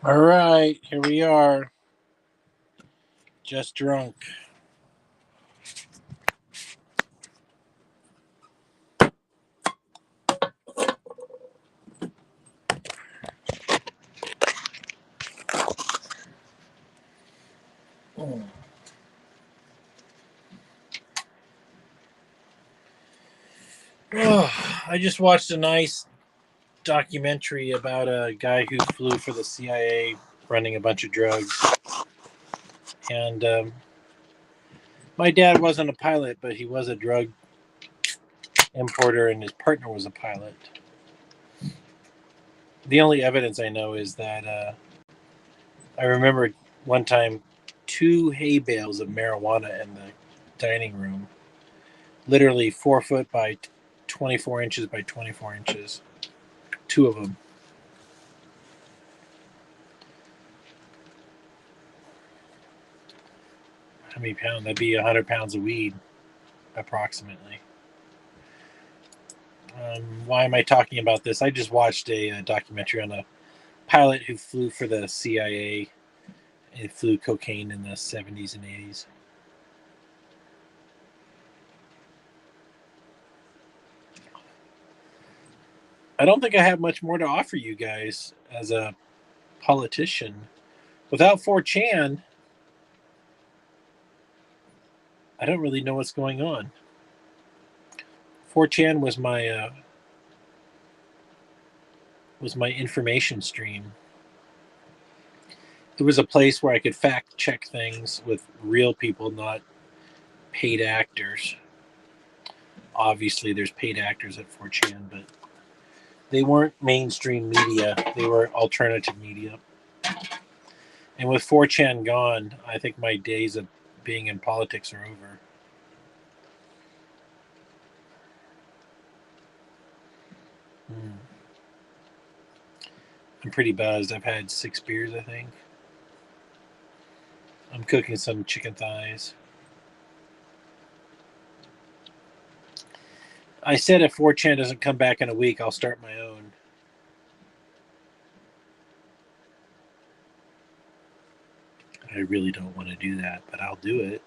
All right, here we are. Just drunk. Oh, I just watched a nice documentary about a guy who flew for the CIA running a bunch of drugs. And my dad wasn't a pilot, but he was a drug importer, and his partner was a pilot. The only evidence I know is that I remember one time 2 hay bales of marijuana in the dining room, literally 4 foot by 24 inches by 24 inches. 2 of them. How many pounds? That'd be 100 pounds of weed, approximately. Why am I talking about this? I just watched a documentary on a pilot who flew for the CIA and flew cocaine in the 70s and 80s. I don't think I have much more to offer you guys as a politician. Without 4chan, I don't really know what's going on. 4chan was my information stream. It was a place where I could fact check things with real people, not paid actors. Obviously, there's paid actors at 4chan, but they weren't mainstream media. They were alternative media. And with 4chan gone, I think my days of being in politics are over. Mm. I'm pretty buzzed. I've had 6 beers, I think. I'm cooking some chicken thighs. I said if 4chan doesn't come back in a week, I'll start my own. I really don't want to do that, but I'll do it.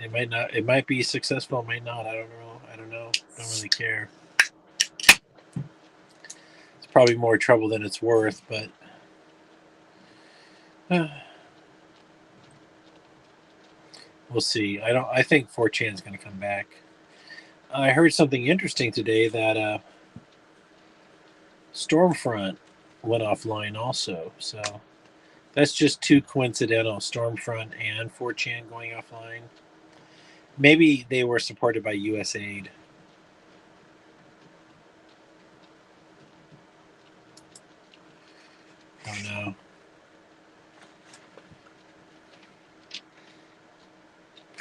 It might not. It might be successful. It might not. I don't know. I don't know. Don't really care. It's probably more trouble than it's worth, but we'll see. I don't. I think 4chan is going to come back. I heard something interesting today that Stormfront went offline also. So that's just too coincidental. Stormfront and 4chan going offline. Maybe they were supported by USAID. Oh no.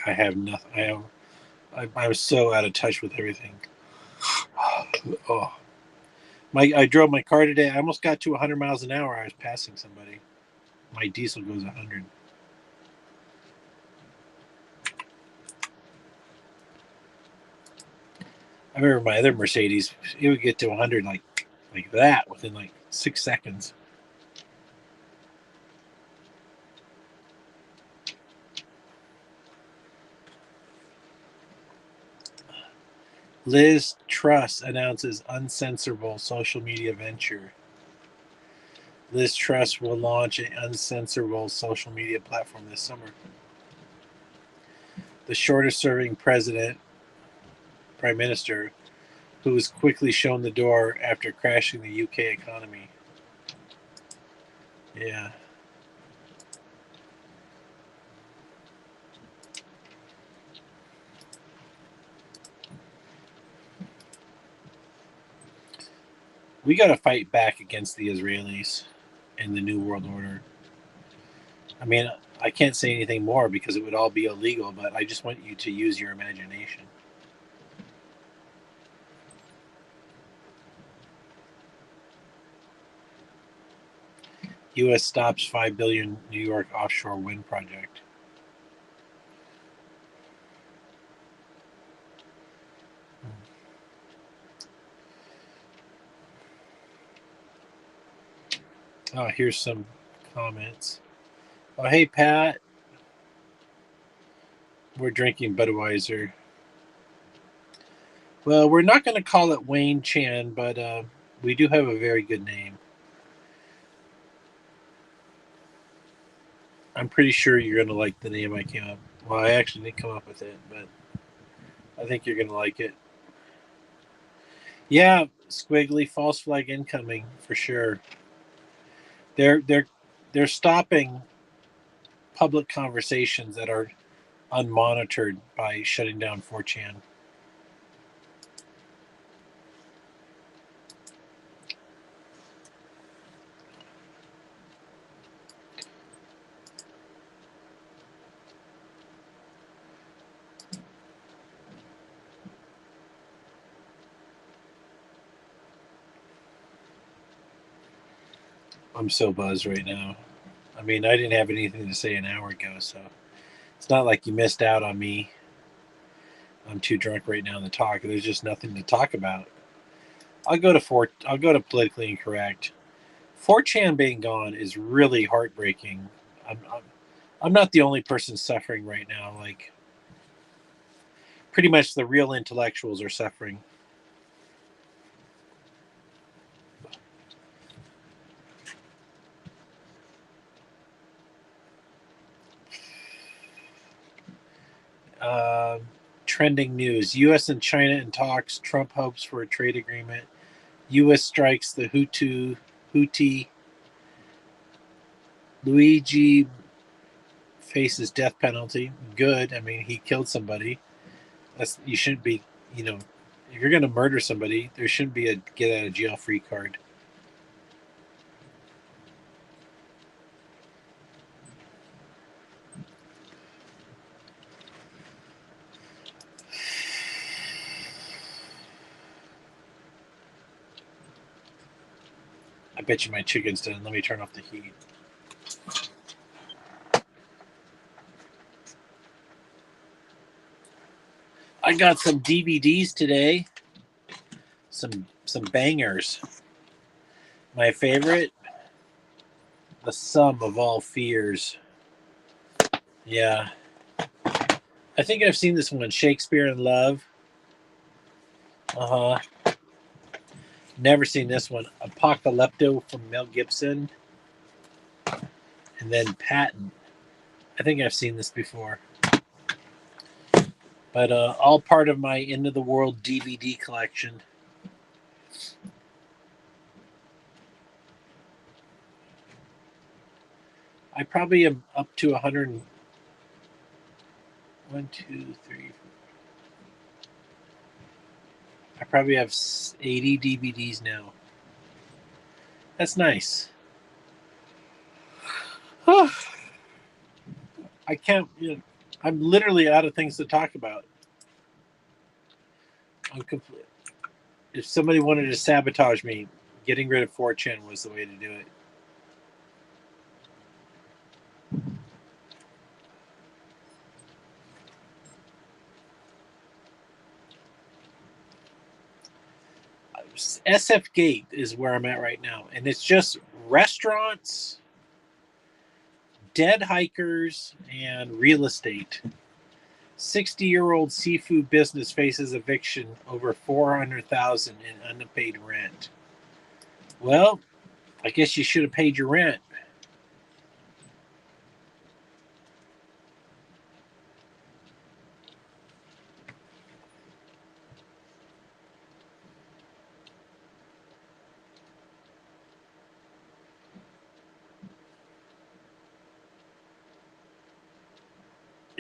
I have nothing. I'm so out of touch with everything. Oh, I drove my car today. I almost got to 100 miles an hour. I was passing somebody. My diesel goes 100. I remember my other Mercedes. It would get to 100 like that within like 6 seconds. Liz Truss announces uncensorable social media venture. Liz Truss will launch an uncensorable social media platform this summer. The shortest serving prime minister, who was quickly shown the door after crashing the UK economy. Yeah. We got to fight back against the Israelis and the New World Order. I mean, I can't say anything more because it would all be illegal, but I just want you to use your imagination. U.S. stops $5 billion New York offshore wind project. Oh, here's some comments. Oh, hey, Pat. We're drinking Budweiser. Well, we're not going to call it Wayne Chan, but we do have a very good name. I'm pretty sure you're going to like the name I came up. Well, I actually didn't come up with it, but I think you're going to like it. Yeah, Squiggly, false flag incoming for sure. They're stopping public conversations that are unmonitored by shutting down 4chan. I'm so buzzed right now. I mean, I didn't have anything to say an hour ago, so it's not like you missed out on me. I'm too drunk right now to talk. There's just nothing to talk about. I'll go to politically incorrect. 4chan being gone is really heartbreaking. I'm not the only person suffering right now. Like, pretty much the real intellectuals are suffering. Trending news: U.S. and China in talks. Trump hopes for a trade agreement. U.S. strikes the Houthi. Luigi faces death penalty. Good. I mean, he killed somebody. You shouldn't be. You know, if you're going to murder somebody, there shouldn't be a get out of jail free card. I bet you my chicken's done. Let me turn off the heat. I got some DVDs today. Some bangers. My favorite, The Sum of All Fears. Yeah. I think I've seen this one, Shakespeare in Love. Uh-huh. Never seen this one, Apocalypto from Mel Gibson. And then Patton. I think I've seen this before. But all part of my End of the World DVD collection. I probably am up to 100. 1, 2, 3. I probably have 80 DVDs now. That's nice. I can't. I'm literally out of things to talk about. I'm complete. If somebody wanted to sabotage me, getting rid of 4chan was the way to do it. SF Gate is where I'm at right now, and it's just restaurants, dead hikers, and real estate. 60-year-old seafood business faces eviction over $400,000 in unpaid rent. Well, I guess you should have paid your rent.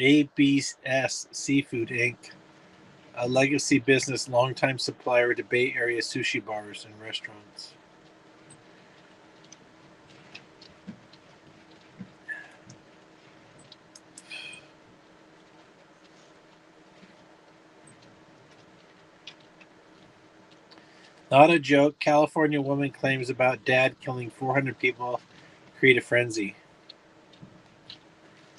ABS Seafood Inc., a legacy business, longtime supplier to Bay Area sushi bars and restaurants. Not a joke. California woman claims about dad killing 400 people create a frenzy.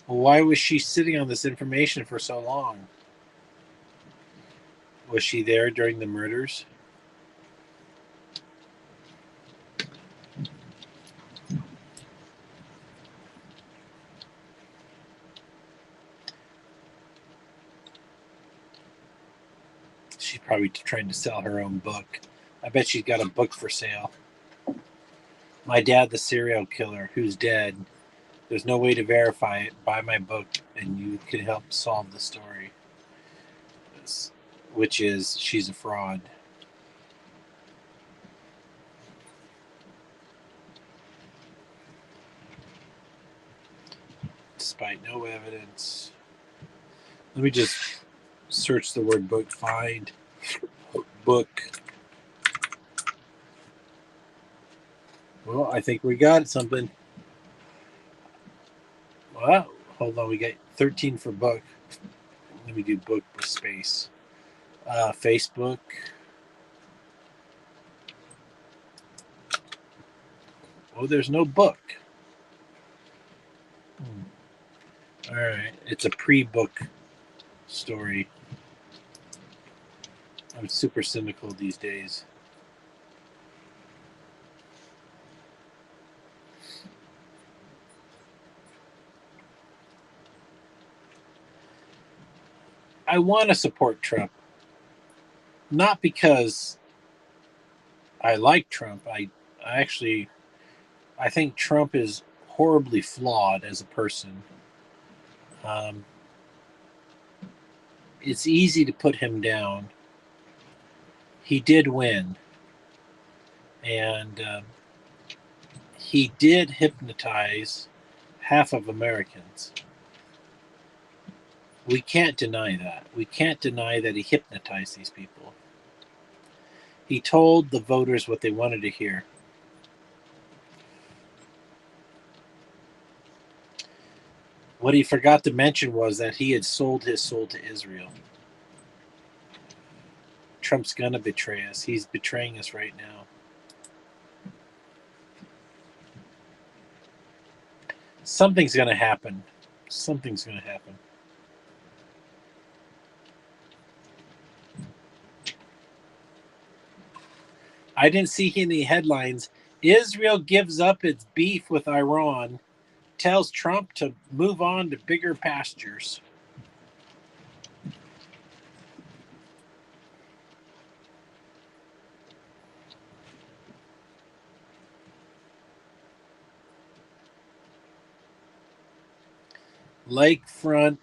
Well, why was she sitting on this information for so long? Was she there during the murders? She's probably trying to sell her own book. I bet she's got a book for sale. My Dad the Serial Killer, Who's Dead. There's no way to verify it. Buy my book and you can help solve the story. Which is, she's a fraud. Despite no evidence. Let me just search the word book. Find book. Well, I think we got something. Well, hold on. We got 13 for book. Let me do book with space. Facebook. Oh, there's no book. All right. It's a pre-book story. I'm super cynical these days. I want to support Trump. Not because I like Trump. I think Trump is horribly flawed as a person. It's easy to put him down. He did win. And he did hypnotize half of Americans. We can't deny that. We can't deny that he hypnotized these people. He told the voters what they wanted to hear. What he forgot to mention was that he had sold his soul to Israel. Trump's going to betray us. He's betraying us right now. Something's going to happen. Something's going to happen. I didn't see any headlines. Israel gives up its beef with Iran, tells Trump to move on to bigger pastures. Lakefront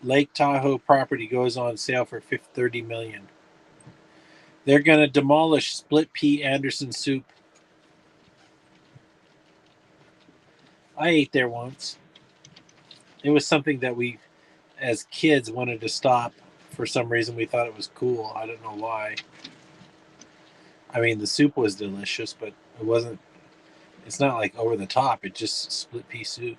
Lake Tahoe property goes on sale for $30 million. They're going to demolish Split Pea Anderson soup. I ate there once. It was something that we, as kids, wanted to stop. For some reason, we thought it was cool. I don't know why. I mean, the soup was delicious, but it wasn't. It's not like over the top. It's just split pea soup.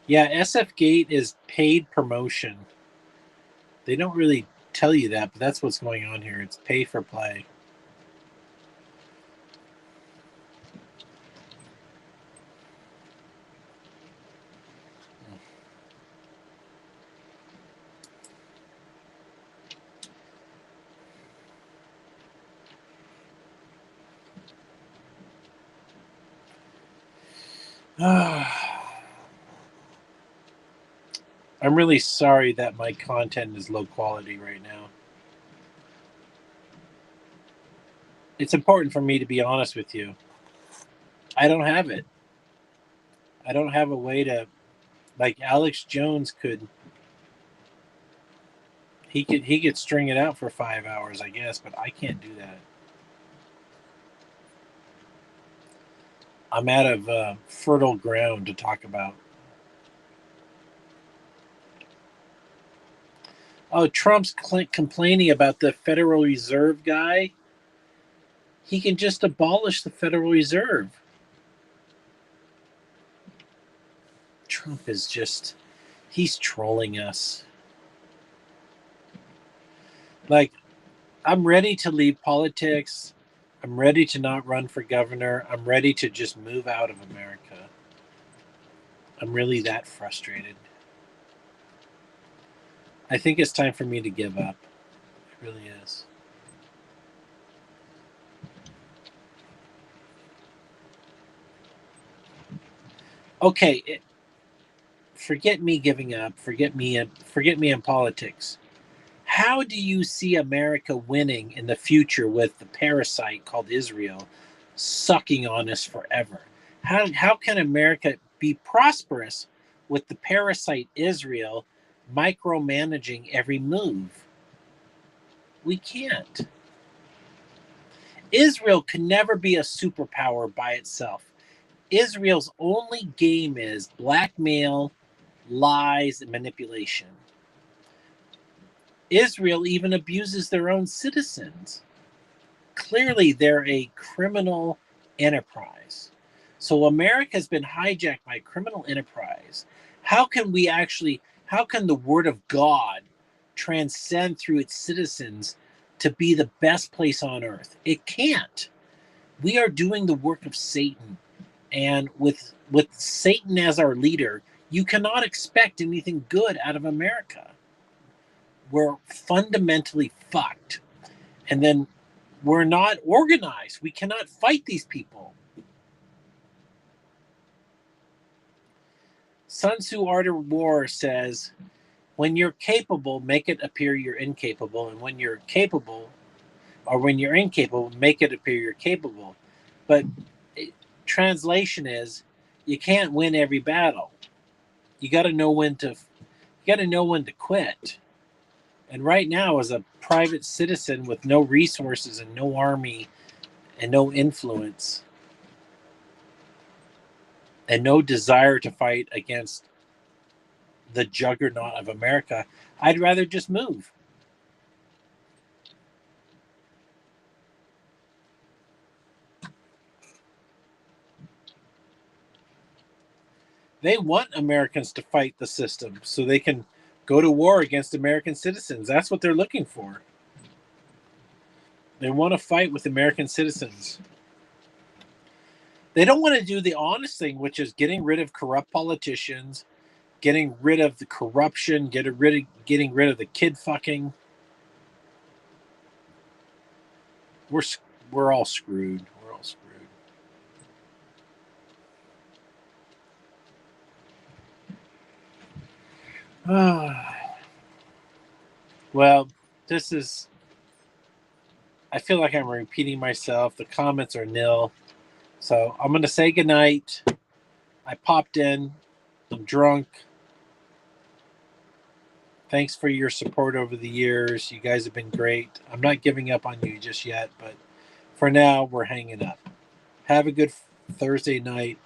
Yeah, SF Gate is paid promotion. They don't really tell you that, but that's what's going on here. It's pay for play. I'm really sorry that my content is low quality right now. It's important for me to be honest with you. I don't have it. I don't have a way to, like Alex Jones could. He could string it out for 5 hours, I guess, but I can't do that. I'm out of fertile ground to talk about. Oh, Trump's complaining about the Federal Reserve guy. He can just abolish the Federal Reserve. Trump is just, he's trolling us. Like, I'm ready to leave politics. I'm ready to not run for governor. I'm ready to just move out of America. I'm really that frustrated. I think it's time for me to give up. It really is. Okay, forget me giving up. Forget me in politics. How do you see America winning in the future with the parasite called Israel sucking on us forever? How can America be prosperous with the parasite Israel micromanaging every move? We can't. Israel can never be a superpower by itself. Israel's only game is blackmail, lies, and manipulation. Israel even abuses their own citizens. Clearly, they're a criminal enterprise. So America has been hijacked by a criminal enterprise. How can the word of God transcend through its citizens to be the best place on earth? It can't. We are doing the work of Satan. And with Satan as our leader, you cannot expect anything good out of America. We're fundamentally fucked. And then we're not organized. We cannot fight these people. Sun Tzu Art of War says, when you're capable, make it appear you're incapable. And when you're capable, or when you're incapable, make it appear you're capable. But translation is, you can't win every battle. You got to know when to quit. And right now, as a private citizen with no resources and no army and no influence and no desire to fight against the juggernaut of America, I'd rather just move. They want Americans to fight the system so they can go to war against American citizens. That's what they're looking for. They want to fight with American citizens. They don't want to do the honest thing, which is getting rid of corrupt politicians, getting rid of the corruption, getting rid of the kid fucking. We're all screwed. We're all screwed. Well, this is. I feel like I'm repeating myself. The comments are nil. So I'm going to say goodnight. I popped in. I'm drunk. Thanks for your support over the years. You guys have been great. I'm not giving up on you just yet, but for now, we're hanging up. Have a good Thursday night.